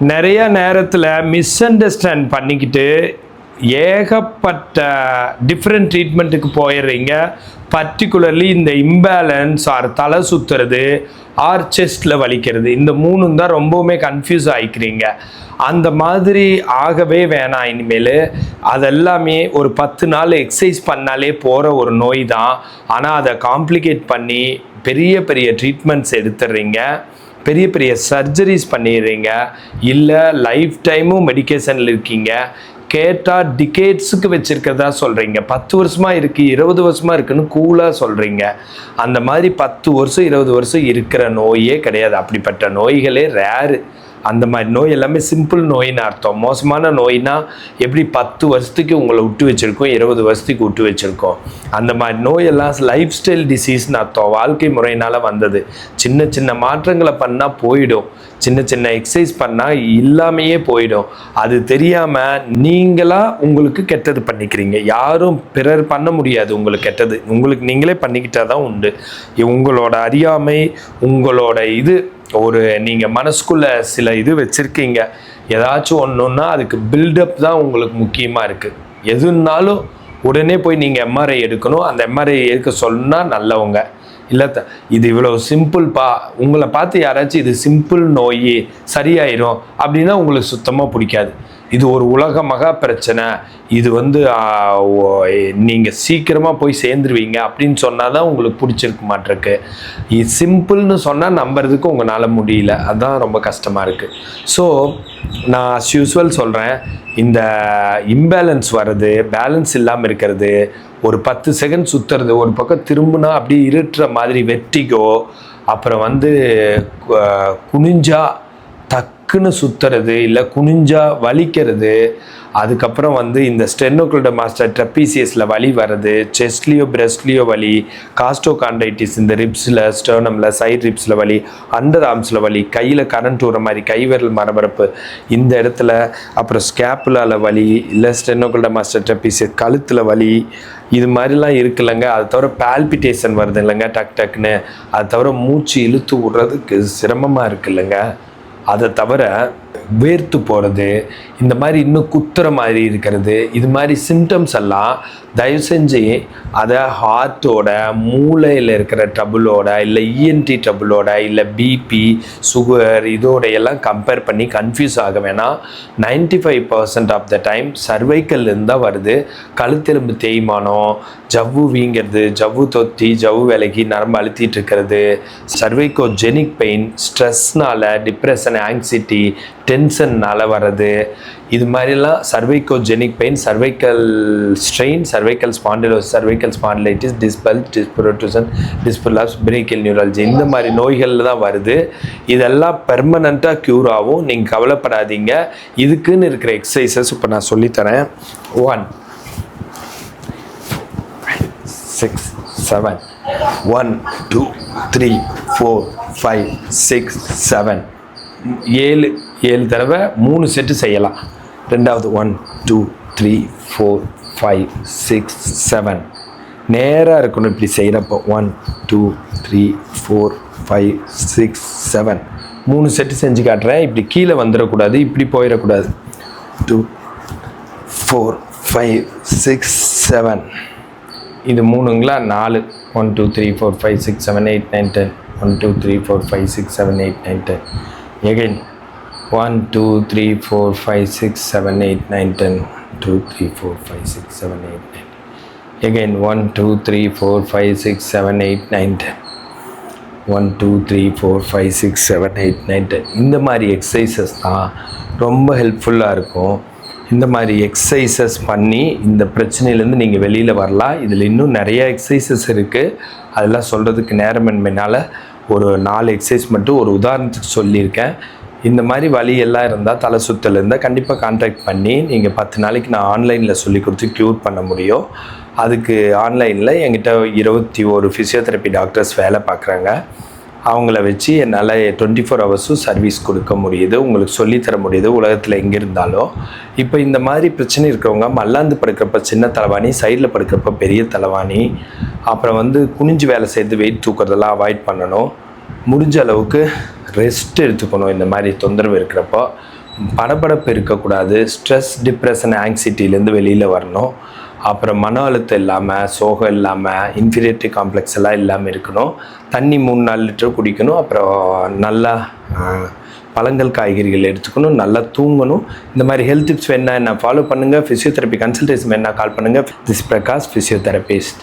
நிறைய நேரத்தில் miss understand பண்ணிக்கிட்டு ஏகப்பட்ட டிஃப்ரெண்ட் ட்ரீட்மெண்ட்டுக்கு போயிடுறீங்க. பர்டிகுலர்லி இந்த இம்பேலன்ஸ் ஆர் தலை சுற்றுறது ஆர் செஸ்ட்டில் வலிக்கிறது, இந்த மூணும் தான் ரொம்பவுமே கன்ஃபியூஸ் ஆகிக்கிறீங்க. அந்த மாதிரி ஆகவே வேணாம். இனிமேல் அதெல்லாமே ஒரு 10 நாள் எக்ஸசைஸ் பண்ணாலே போகிற ஒரு நோய் தான். ஆனால் அதை காம்ப்ளிகேட் பண்ணி பெரிய பெரிய ட்ரீட்மெண்ட்ஸ் எடுத்துடுறீங்க, பெரிய பெரிய சர்ஜரிஸ் பண்ணிடுறீங்க, இல்லை லைஃப் டைமும் மெடிக்கேஷனில் இருக்கீங்க. கேட்டால் டிகேட்ஸுக்கு வச்சுருக்கிறதா சொல்கிறீங்க. 10 வருஷமாக இருக்குது, 20 வருஷமாக இருக்குன்னு கூலாக சொல்கிறீங்க. அந்த மாதிரி 10 வருஷம் 20 வருஷம் இருக்கிற நோயே கிடையாது. அப்படிப்பட்ட நோய்களே ரேரு. அந்த மாதிரி நோய் எல்லாமே சிம்பிள் நோயின்னு அர்த்தம். மோசமான நோய்னா எப்படி 10 வருஷத்துக்கு உங்களை விட்டு வச்சுருக்கோம், 20 வருஷத்துக்கு விட்டு வச்சுருக்கோம். அந்த மாதிரி நோயெல்லாம் லைஃப் ஸ்டைல் டிசீஸ்னு அர்த்தம். வாழ்க்கை முறையினால் வந்தது. சின்ன சின்ன மாற்றங்களை பண்ணால் போயிடும், சின்ன சின்ன எக்ஸசைஸ் பண்ணால் இல்லாமையே போயிடும். அது தெரியாமல் நீங்களாக உங்களுக்கு கெட்டது பண்ணிக்கிறீங்க. யாரும் பிறர் பண்ண முடியாது உங்களுக்கு கெட்டது. உங்களுக்கு நீங்களே பண்ணிக்கிட்டால் தான் உண்டு. உங்களோட அறியாமை, உங்களோட இது ஒரு நீங்கள் மனசுக்குள்ளே சில இது வச்சுருக்கீங்க. ஏதாச்சும் ஒன்றுன்னா அதுக்கு பில்டப் தான் உங்களுக்கு முக்கியமாக இருக்குது. எதுனாலும் உடனே போய் நீங்கள் எம்ஆர்ஐ எடுக்கணும். அந்த எம்ஆர்ஐ எடுக்க சொன்னால் நல்லவங்க இல்லை, இது இவ்வளோ சிம்பிள்ப்பா, உங்களை பார்த்து யாராச்சும் இது சிம்பிள் நோய் சரியாயிரும் அப்படின்னா உங்களுக்கு சுத்தமாக பிடிக்காது. இது ஒரு உலக மகா பிரச்சனை, இது நீங்கள் சீக்கிரமாக போய் சேர்ந்துருவீங்க அப்படின்னு சொன்னால் தான் உங்களுக்கு பிடிச்சிருக்க மாட்டிருக்கு. இது சிம்பிள்னு சொன்னால் நம்புறதுக்கு உங்களால் முடியல, அதுதான் ரொம்ப கஷ்டமாக இருக்குது. ஸோ நான் அஸ் யூஸ்வல் சொல்கிறேன், இந்த இம்பேலன்ஸ் வர்றது, பேலன்ஸ் இல்லாமல் இருக்கிறது, ஒரு 10 செகண்ட் சுற்றுறது, ஒரு பக்கம் திரும்பினா அப்படியே இருட்டுற மாதிரி வெட்டிக்கோ, அப்புறம் குனிஞ்சா டக்குன்னு சுற்றுறது, இல்லை குனிஞ்சா வலிக்கிறது, அதுக்கப்புறம் இந்த ஸ்டெர்னோக்ளைடோ மாஸ்டர் ட்ரெப்பீசியஸில் வலி வர்றது, செஸ்ட்லேயோ பிரெஸ்ட்லேயோ வலி, காஸ்டோகாண்டைட்டிஸ் இந்த ரிப்ஸில், ஸ்டர்னமில், சைட் ரிப்ஸில் வலி, அண்டர் ஆர்ம்ஸில் வலி, கையில் கரண்ட் வர மாதிரி கை விரல் மரபரப்பு இந்த இடத்துல, அப்புறம் ஸ்கேப்புலாவில் வலி, இல்லை ஸ்டெர்னோக்ளைடோ மாஸ்டர் ட்ரெப்பீசியஸ் கழுத்தில் வலி, இது மாதிரிலாம் இருக்குல்லங்க. அது தவிர பால்பிட்டேஷன் வருது இல்லைங்க டக் டக்குன்னு, அது தவிர மூச்சு இழுத்து விடுறதுக்கு சிரமமாக இருக்குல்லங்க. அதை தவிர வேர்த்து போகிறது, இந்த மாதிரி இன்னும் குத்துற மாதிரி இருக்கிறது, இது மாதிரி சிம்டம்ஸ் எல்லாம் தயவு செஞ்சு அதை ஹார்ட்டோட, மூளையில் இருக்கிற ட்ரபுளோட, இல்லை இஎன்டி ட்ரபுளோட, இல்லை பிபி சுகர் இதோட எல்லாம் கம்பேர் பண்ணி கன்ஃபியூஸ் ஆக வேணாம். 95% ஆஃப் த டைம் சர்வைக்கல்லேருந்து தான் வருது. கழுத்தெலும்பு தேய்மானம், ஜவ்வு வீங்கிறது, ஜவ்வு தொத்தி, ஜவ்வு விலகி நரம்பு அழுத்திட்டு இருக்கிறது, சர்வைக்கோஜெனிக் பெயின், ஸ்ட்ரெஸ்னால், டிப்ரெஷன், ஆங்ஸைட்டி, டென்ஷன்னால் வர்றது, இது மாதிரிலாம் cervicogenic pain, cervical strain, cervical spondylosis, cervical spondylitis, disc bulge, disc protrusion, disc prolapse, brachial neurology, இந்த மாதிரி நோய்களில் தான் வருது. இதெல்லாம் பெர்மனண்ட்டாக க்யூர் ஆகும். நீங்கள் கவலைப்படாதீங்க. இதுக்குன்னு இருக்கிற எக்ஸசைசஸ் இப்போ நான் சொல்லித்தரேன். 1 6 7 1 2 3 4 5 6 7 7 தடவை 3 செட்டு செய்யலாம். ரெண்டாவது 1 2 3 4 5 6 7 நேராக இருக்கணும். இப்படி செய்கிறப்போ 1 2 3 4 5 6 7 3 செட்டு செஞ்சு காட்டுறேன். இப்படி கீழே வந்துடக்கூடாது, இப்படி போயிடக்கூடாது. 2 4 5 6 7 இது 3ங்களா, 4 1 2 3 4 5 6 7 8 9 10 1 2 3 4 5 6 7 8 9 10 again 1 2 3 4 5 6 7 8 9 10 2 3 4 5 6 7 8 9 again 1 2 3 4 5 6 7 8 9 10 1 2 3 4 5 6 7 8 9 10 இந்த மாதிரி எக்ஸசைசஸ் தான் ரொம்ப ஹெல்ப்ஃபுல்லாக இருக்கும். இந்த மாதிரி எக்ஸசைசஸ் பண்ணி இந்த பிரச்சனையிலேருந்து நீங்கள் வெளியில் வரலாம். இதில் இன்னும் நிறைய எக்ஸசைசஸ் இருக்குது, அதெல்லாம் சொல்கிறதுக்கு நேரமின்மையினால் ஒரு 4 எக்ஸசைஸ் மட்டும் ஒரு உதாரணத்துக்கு சொல்லியிருக்கேன். இந்த மாதிரி வலி எல்லாம் இருந்தால், தலை சுற்றல் இருந்தால் கண்டிப்பாக கான்டாக்ட் பண்ணி நீங்கள் 10 நாளைக்கு நான் ஆன்லைனில் சொல்லி கொடுத்து க்யூர் பண்ண முடியும். அதுக்கு ஆன்லைனில் என்கிட்ட 21 ஃபிசியோதெரப்பி டாக்டர்ஸ் வேலை பார்க்குறாங்க. அவங்கள வச்சு என்னால் 24 ஹவர்ஸும் சர்வீஸ் கொடுக்க முடியுது, உங்களுக்கு சொல்லித்தர முடியுது, உலகத்தில் எங்கே இருந்தாலும். இப்போ இந்த மாதிரி பிரச்சனை இருக்கிறவங்க மல்லாந்து படுக்கிறப்ப சின்ன தலைவாணி, சைடில் படுக்கிறப்ப பெரிய தலைவாணி, அப்புறம் குனிஞ்சு வேலை செய்து வெயிட் தூக்குறதெல்லாம் அவாய்ட் பண்ணணும். முடிஞ்ச அளவுக்கு ரெஸ்ட் எடுத்துக்கணும். இந்த மாதிரி தொந்தரவு இருக்கிறப்போ படபடப்பு இருக்கக்கூடாது, ஸ்ட்ரெஸ், டிப்ரெஷன், ஆங்ஸைட்டிலேருந்து வெளியில் வரணும். அப்புறம் மன அழுத்தம் இல்லாமல், சோகம் இல்லாமல், இன்ஃபீரியாரிட்டி காம்ப்ளெக்ஸ் எல்லாம் இல்லாமல் இருக்கணும். தண்ணி 3-4 லிட்டர் குடிக்கணும். அப்புறம் நல்லா பழங்கள், காய்கறிகள் எடுத்துக்கணும். நல்லா தூங்கணும். இந்த மாதிரி ஹெல்த் டிப்ஸ் வேணா என்ன ஃபாலோ பண்ணுங்கள். ஃபிசியோதெரப்பி கன்சல்டேஷன் வேணா கால் பண்ணுங்கள். This Prakash, physiotherapist.